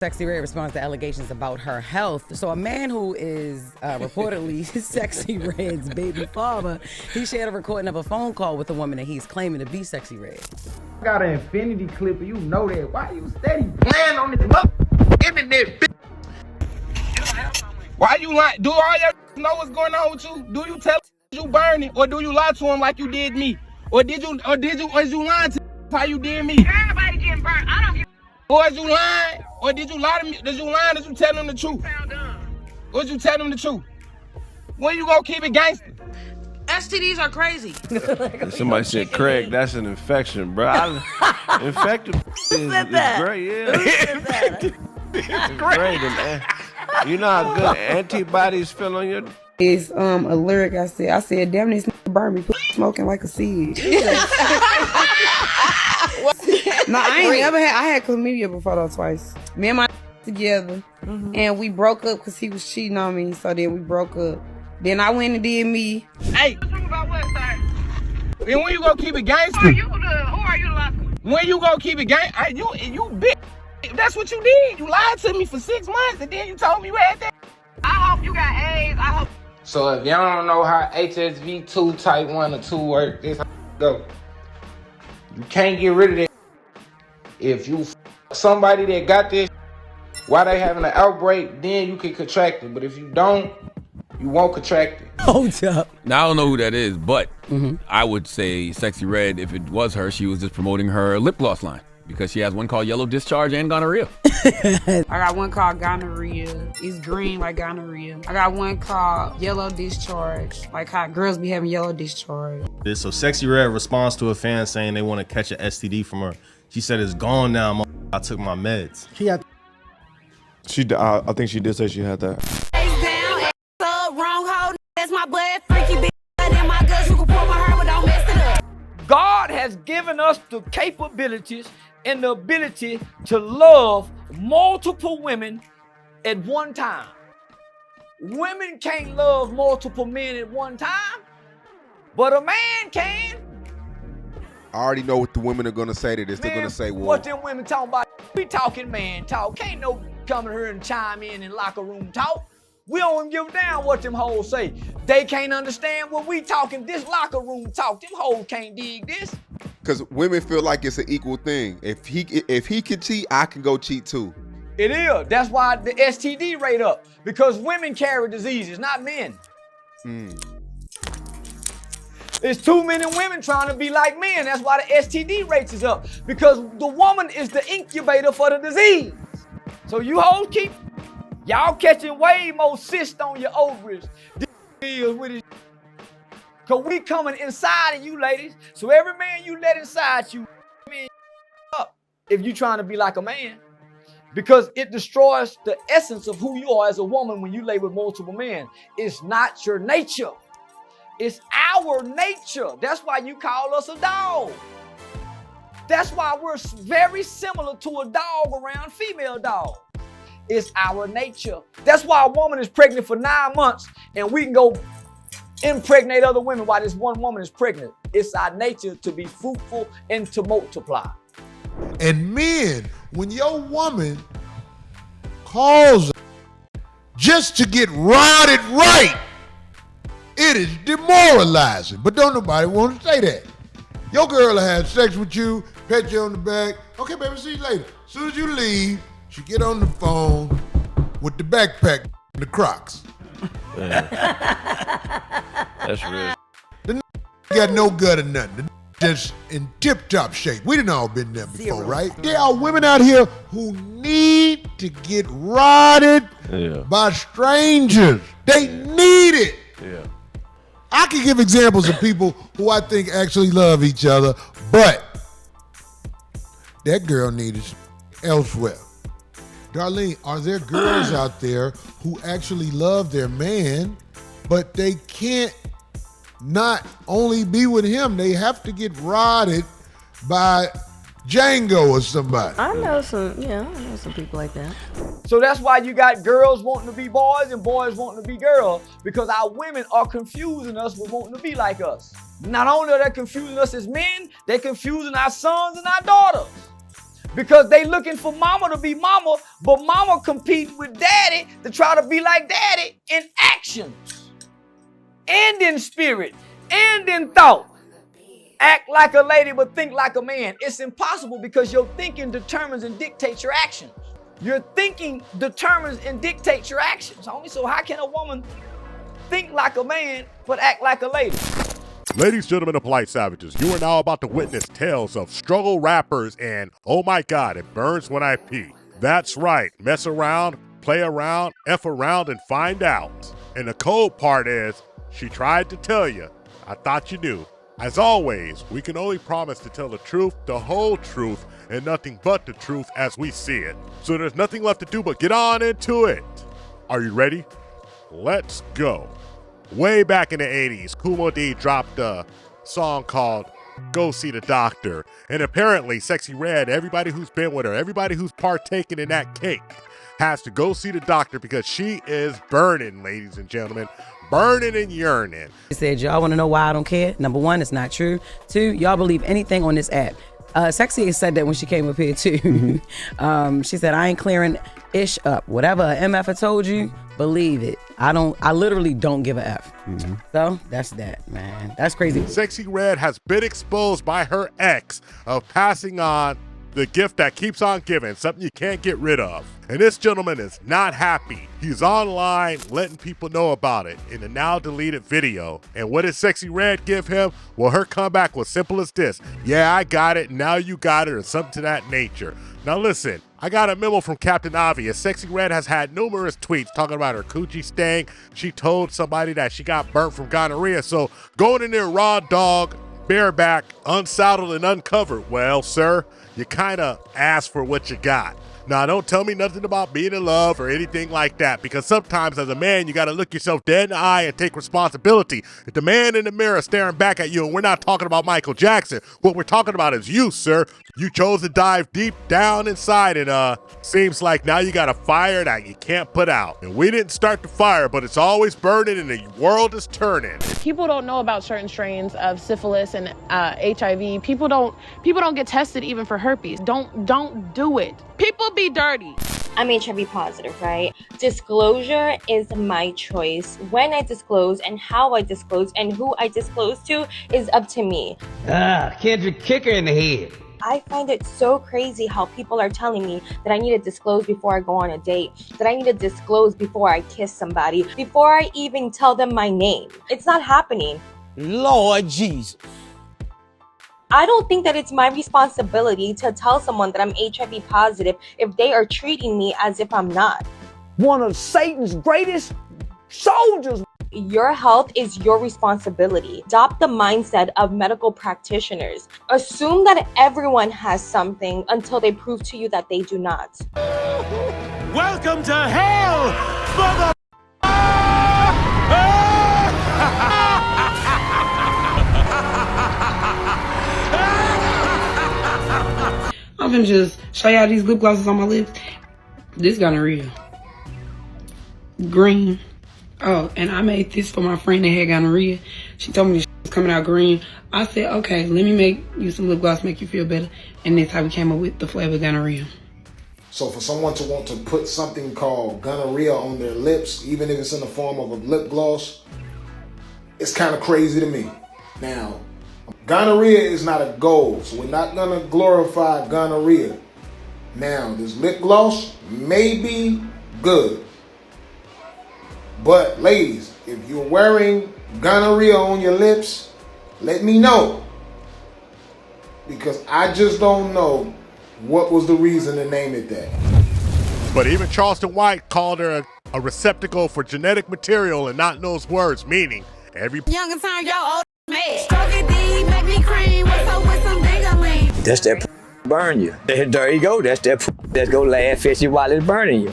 Sexyy Red responds to allegations about her health. So a man who is reportedly Sexyy Red's baby father, he shared a recording of a phone call with a woman that he's claiming to be Sexyy Red. I got an infinity clip, and you know that. Why you steady playing on this internet? Why you lying? Do all your know what's going on with you? Do you tell you burning, or do you lie to him like you did me? Or is you lying to how you did me? Everybody getting burnt. I don't give. Or is you lying? Or did you lie to me? Did you lie? Did you tell them the truth? Or did you tell them the truth? When you gonna keep it gangster? STDs are crazy. Somebody said, Craig, that's an infection, bro. Infected is great, yeah. It's great, man. You know how good antibodies feel on your... It's a lyric I said, damn this nigga burn me, smoking like a seed. No, I ain't never had, I had chlamydia before though, twice. Me and my together, and we broke up because he was cheating on me, so then we broke up. Then I went and did me. Hey, About what, sir? and when you gonna keep it gangster? Who are you lying? When you gonna keep it gangster? You bitch. That's what you did. You lied to me for 6 months, and then you told me you had that. I hope you got AIDS. I hope. So if y'all don't know how HSV2 type 1 or 2 work, this how it go. You can't get rid of that. If you somebody that got this while they having an outbreak, then you can contract it. But if you don't, you won't contract it. Hold up. Now, I don't know who that is, but I would say Sexyy Red, if it was her, she was just promoting her lip gloss line because she has one called Yellow Discharge and Gonorrhea. I got one called gonorrhea. It's green like gonorrhea. I got one called Yellow Discharge, like how girls be having yellow discharge. So Sexyy Red responds to a fan saying they want to catch an STD from her. She said it's gone now. I took my meds. I think she did say she had that. God has given us the capabilities and the ability to love multiple women at one time. Women can't love multiple men at one time, but a man can. I already know what the women are gonna say to this. They're gonna say, well, what them women talking about? We talking man talk. Can't no coming here and chime in locker room talk. We don't even give a damn what them hoes say. They can't understand what we talking this locker room talk. Them hoes can't dig this. because women feel like it's an equal thing. If he can cheat, I can go cheat too. It is. That's why the STD rate up, because women carry diseases, not men. It's too many women trying to be like men. That's why the STD rates is up, because the woman is the incubator for the disease. So you hoes keep, y'all catching way more cysts on your ovaries. Deals with it. Cause we coming inside of you ladies. So every man you let inside you, man, up if you trying to be like a man. Because it destroys the essence of who you are as a woman when you lay with multiple men. It's not your nature. It's our nature. That's why you call us a dog. That's why we're very similar to a dog around female dogs. It's our nature. That's why a woman is pregnant for 9 months and we can go impregnate other women while this one woman is pregnant. It's our nature to be fruitful and to multiply. And men, when your woman calls just to get rotted right, it is demoralizing. But don't nobody want to say that. Your girl will have sex with you, pet you on the back. Okay, baby, see you later. As soon as you leave, she get on the phone with the backpack and the Crocs. That's real. The got no gut or nothing. Just in tip-top shape. We done all been there before, right? There are women out here who need to get rotted by strangers. They need it. Yeah. I can give examples of people who I think actually love each other, but that girl needed elsewhere. Darlene, are there girls out there who actually love their man, but they can't not only be with him, they have to get rotted by Django or somebody? I know some people like that. So that's why you got girls wanting to be boys and boys wanting to be girls, because our women are confusing us with wanting to be like us. Not only are they confusing us as men, they're confusing our sons and our daughters. Because they looking for mama to be mama, but mama competing with daddy to try to be like daddy in actions and in spirit and in thought. Act like a lady but think like a man. It's impossible because your thinking determines and dictates your actions. Your thinking determines and dictates your actions. Only so how can a woman think like a man but act like a lady? Ladies, gentlemen, and polite savages, you are now about to witness tales of struggle rappers and, oh my God, it burns when I pee. That's right, mess around, play around, F around, and find out. And the cold part is, she tried to tell you. I thought you knew. As always, we can only promise to tell the truth, the whole truth, and nothing but the truth as we see it. So there's nothing left to do but get on into it. Are you ready? Let's go. Way back in the 80s, Kumo D dropped a song called Go See the Doctor. And apparently, Sexyy Red, everybody who's been with her, everybody who's partaken in that cake, has to go see the doctor because she is burning, ladies and gentlemen. Burning and yearning. She said, y'all want to know why I don't care? Number one, it's not true. Two, y'all believe anything on this app. Sexyy said that when she came up here too. She said, I ain't clearing ish up. Whatever a MF told you, believe it. I literally don't give a F. So that's that, man. That's crazy. Sexyy Red has been exposed by her ex of passing on the gift that keeps on giving, something you can't get rid of. And this gentleman is not happy. He's online letting people know about it in a now deleted video. And what did Sexyy Red give him? Well, her comeback was simple as this. Yeah, I got it, now you got it, or something to that nature. Now listen, I got a memo from Captain Obvious. Sexyy Red has had numerous tweets talking about her coochie staying. She told somebody that she got burnt from gonorrhea. So going in there raw dog, bareback, unsaddled and uncovered, well, sir, you kind of ask for what you got. Now, don't tell me nothing about being in love or anything like that, because sometimes as a man, you got to look yourself dead in the eye and take responsibility. If the man in the mirror staring back at you, and we're not talking about Michael Jackson, what we're talking about is you, sir. You chose to dive deep down inside, and seems like now you got a fire that you can't put out. And we didn't start the fire, but it's always burning and the world is turning. People don't know about certain strains of syphilis and HIV. People don't get tested even for herpes. Don't do it. People be dirty. I'm HIV positive, right? Disclosure is my choice. When I disclose and how I disclose and who I disclose to is up to me. Kendrick kicker in the head. I find it so crazy how people are telling me that I need to disclose before I go on a date, that I need to disclose before I kiss somebody, before I even tell them my name. It's not happening. Lord Jesus. I don't think that it's my responsibility to tell someone that I'm HIV positive if they are treating me as if I'm not. One of Satan's greatest soldiers. Your health is your responsibility. Adopt the mindset of medical practitioners. Assume that everyone has something until they prove to you that they do not. Welcome to hell, mother. I'm gonna just show y'all these lip glosses on my lips. This gonorrhea. Green. Oh, and I made this for my friend that had gonorrhea. She told me this was coming out green. I said, okay, let me make you some lip gloss, make you feel better. And that's how we came up with the flavor gonorrhea. So for someone to want to put something called gonorrhea on their lips, even if it's in the form of a lip gloss, it's kind of crazy to me. Now, gonorrhea is not a goal, so we're not gonna glorify gonorrhea. Now, this lip gloss may be good. But ladies, if you're wearing gonorrhea on your lips, let me know. Because I just don't know what was the reason to name it that. But even Charleston White called her a receptacle for genetic material and not those words, meaning every young and time, yo, old man. Stroke it deep, make me cream. What's up with some ding-a-ling? That's that burn you. There you go. That's that that's go laugh at you while it's burning you.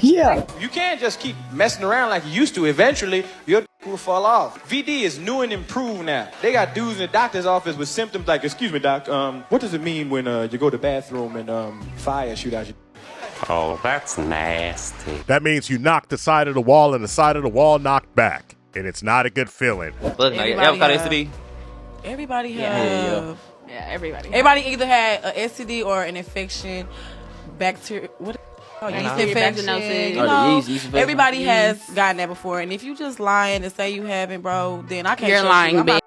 Yeah. You can't just keep messing around like you used to. Eventually, your will fall off. VD is new and improved now. They got dudes in the doctor's office with symptoms like, excuse me, doc, what does it mean when you go to the bathroom and fire shoot out your... Oh, that's nasty. That means you knocked the side of the wall and the side of the wall knocked back. And it's not a good feeling. Look, y'all got STD? Everybody have Yeah, everybody. Everybody either had an STD or an infection, bacteria. What? Yeast infection. You know, yeast infection. everybody has gotten that before. And if you just lying and say you haven't, bro, then I can't. You're trust lying, you. bitch.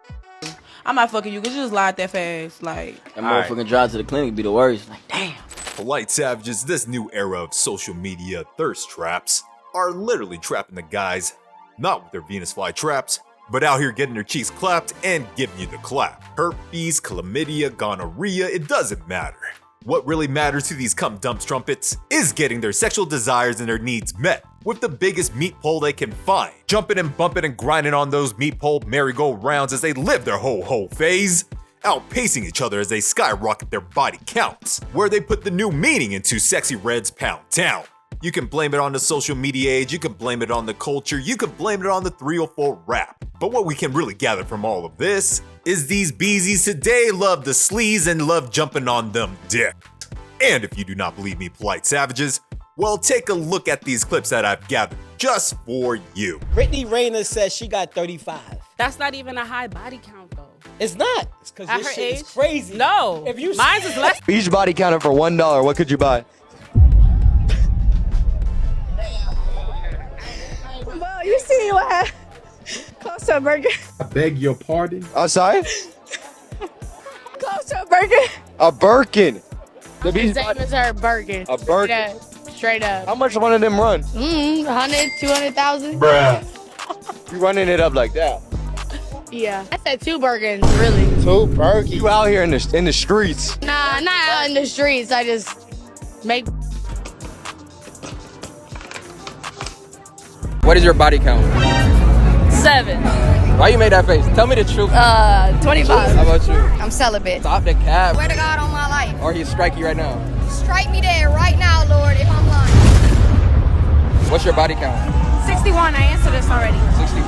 I'm not fucking you because you just lied that fast. Like, That motherfucking drive to the clinic be the worst. Like, damn. Polite savages, this new era of social media thirst traps are literally trapping the guys, not with their Venus flytraps, but out here getting their cheeks clapped and giving you the clap. Herpes, chlamydia, gonorrhea, it doesn't matter. What really matters to these cum dump trumpets is getting their sexual desires and their needs met with the biggest meat pole they can find, jumping and bumping and grinding on those meat pole merry-go-rounds as they live their ho-ho phase, outpacing each other as they skyrocket their body counts, where they put the new meaning into Sexyy Red's Pound Town. You can blame it on the social media age, you can blame it on the culture, you can blame it on the 304 rap. But what we can really gather from all of this is these beezies today love the sleaze and love jumping on them dicks. And if you do not believe me, polite savages, well, take a look at these clips that I've gathered just for you. Brittany Rayner says she got 35. That's not even a high body count, though. It's not. It's because At this her shit age? is crazy. No. If you Mine's is less. Each body counted for $1. What could you buy? Well, you see what? Close to a burger. I beg your pardon? I'm sorry? Close to a burger. A Birkin. The His beach name body. is her Birkin. A Birkin. Straight up. How much one of them run? 100, 200,000. Bruh. You running it up like that? Yeah. I said 2 Birkins, really. 2 Birkin. You out here in the streets. Nah, not out in the streets. I just make. What is your body count? 7. Why you made that face? Tell me the truth. 25. How about you? I'm celibate. Stop the cap. Swear to God on my life. Or he's striking you right now. Strike me dead right now, Lord, if I'm lying. What's your body count? 61. I answered this already. 61.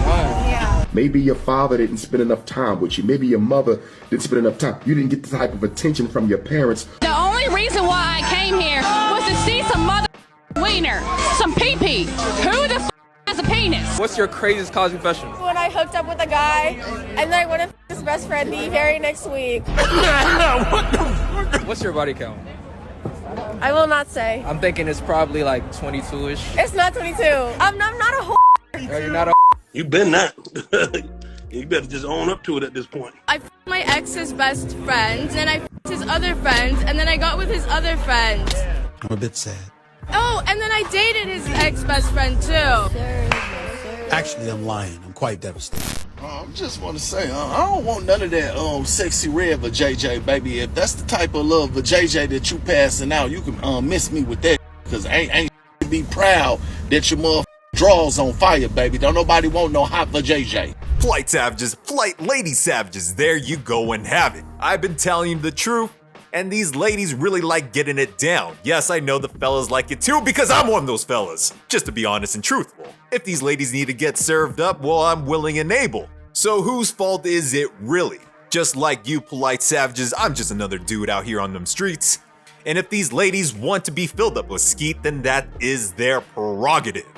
Yeah. Maybe your father didn't spend enough time with you. Maybe your mother didn't spend enough time. You didn't get the type of attention from your parents. The only reason why I came here was to see some mother wiener, some pee-pee. Who the has a penis? What's your craziest college confession? When I hooked up with a guy, and then I went to his best friend the very next week. What's your body count? I will not say. I'm thinking it's probably like 22-ish. It's not 22. I'm not a whore. No, you're not a You better not. You better just own up to it at this point. I f***ed my ex's best friend, and I f***ed his other friends, and then I got with his other friends. I'm a bit sad. Oh, and then I dated his ex-best friend too. Actually, I'm lying. I'm quite devastated. I just want to say, I don't want none of that Sexyy Red for JJ, baby. If that's the type of love for JJ that you passing out, you can miss me with that. Because ain't be proud that your mother draws on fire, baby. Don't nobody want no hot for JJ. Polite savages, polite lady savages, there you go and have it. I've been telling you the truth, and these ladies really like getting it down. Yes, I know the fellas like it too, because I'm one of those fellas. Just to be honest and truthful. If these ladies need to get served up, well, I'm willing and able. So whose fault is it really? Just like you polite savages, I'm just another dude out here on them streets. And if these ladies want to be filled up with skeet, then that is their prerogative.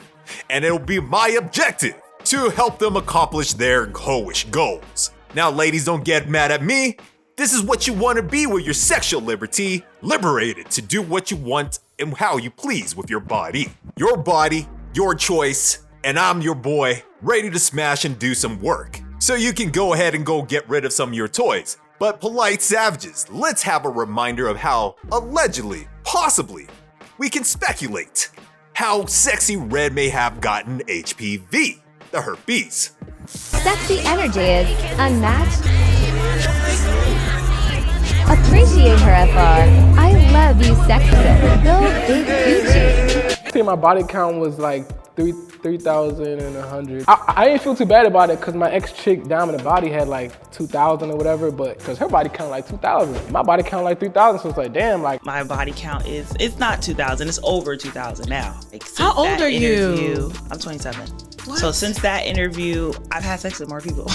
And it'll be my objective to help them accomplish their hoish goals. Now, ladies, don't get mad at me. This is what you want to be with your sexual liberty, liberated to do what you want and how you please with your body. Your choice, and I'm your boy, ready to smash and do some work. So you can go ahead and go get rid of some of your toys. But polite savages, let's have a reminder of how, allegedly, possibly, we can speculate how Sexyy Red may have gotten HPV, the herpes. Sexy energy is unmatched. Appreciate her, FR. I love you, sexy. Go big Gucci. I think my body count was like 3,100. I didn't feel too bad about it because my ex-chick down in the body had like 2,000 or whatever, but because her body count like 2,000. My body count like 3,000, so it's like, damn, like. My body count it's not 2,000, it's over 2,000 now. Like, how old are you? I'm 27. What? So since that interview, I've had sex with more people.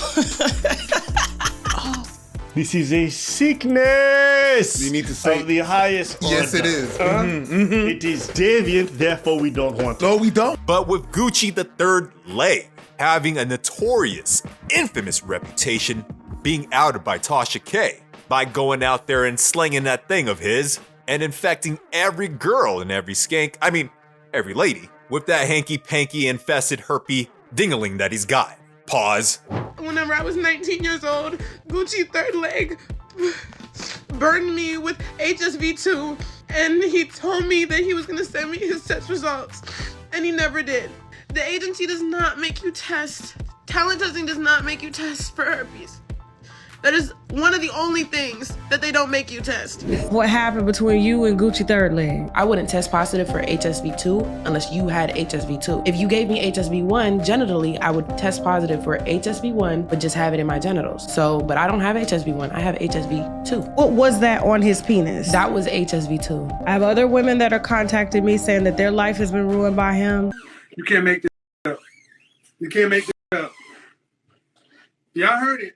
This is a sickness You need to say, of the highest order. Yes, it is. It is deviant, therefore we don't want it. No, we don't. But with Gucci the third leg having a notorious, infamous reputation, being outed by Tasha K, by going out there and slinging that thing of his and infecting every girl and every skank, I mean, every lady, with that hanky-panky infested herpy dingaling that he's got. Pause. Whenever I was 19 years old, Gucci third leg burned me with HSV2, and he told me that he was gonna send me his test results, and he never did. The agency does not make you test. Talent testing does not make you test for herpes. That is one of the only things that they don't make you test. What happened between you and Gucci third leg? I wouldn't test positive for HSV2 unless you had HSV2. If you gave me HSV1 genitally, I would test positive for HSV1, but just have it in my genitals. So, but I don't have HSV1, I have HSV2. What was that on his penis? That was HSV2. I have other women that are contacting me saying that their life has been ruined by him. You can't make this up. You can't make this up. Y'all heard it.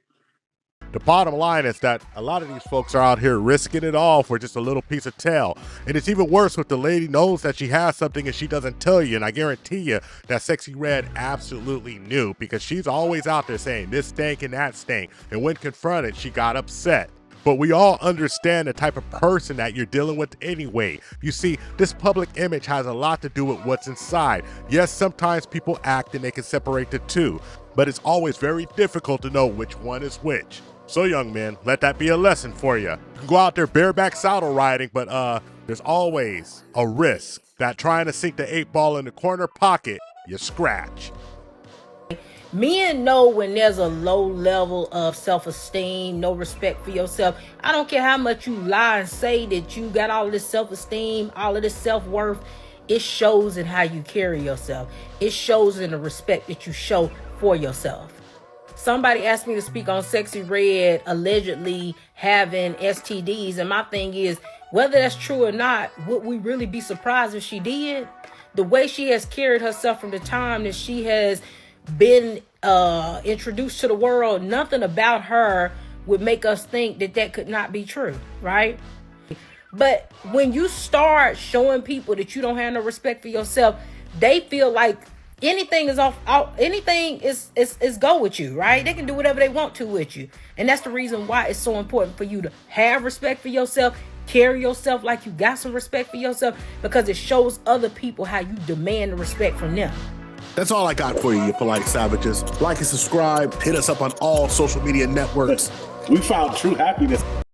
The bottom line is that a lot of these folks are out here risking it all for just a little piece of tail. And it's even worse if the lady knows that she has something and she doesn't tell you. And I guarantee you that Sexyy Red absolutely knew, because she's always out there saying this stank and that stank. And when confronted, she got upset. But we all understand the type of person that you're dealing with anyway. You see, this public image has a lot to do with what's inside. Yes, sometimes people act and they can separate the two, but it's always very difficult to know which one is which. So young men, let that be a lesson for you. You can go out there bareback saddle riding, but there's always a risk that trying to sink the 8-ball in the corner pocket, you scratch. Men know when there's a low level of self-esteem, no respect for yourself. I don't care how much you lie and say that you got all this self-esteem, all of this self-worth. It shows in how you carry yourself. It shows in the respect that you show for yourself. Somebody asked me to speak on Sexyy Red allegedly having STDs, and my thing is, whether that's true or not, would we really be surprised if she did? The way she has carried herself from the time that she has been introduced to the world, nothing about her would make us think that that could not be true, right? But when you start showing people that you don't have no respect for yourself, they feel like anything is anything is go with you, right? They can do whatever they want to with you. And that's the reason why it's so important for you to have respect for yourself, carry yourself like you got some respect for yourself, because it shows other people how you demand the respect from them. That's all I got for you, you polite savages. Like and subscribe, hit us up on all social media networks. We found true happiness.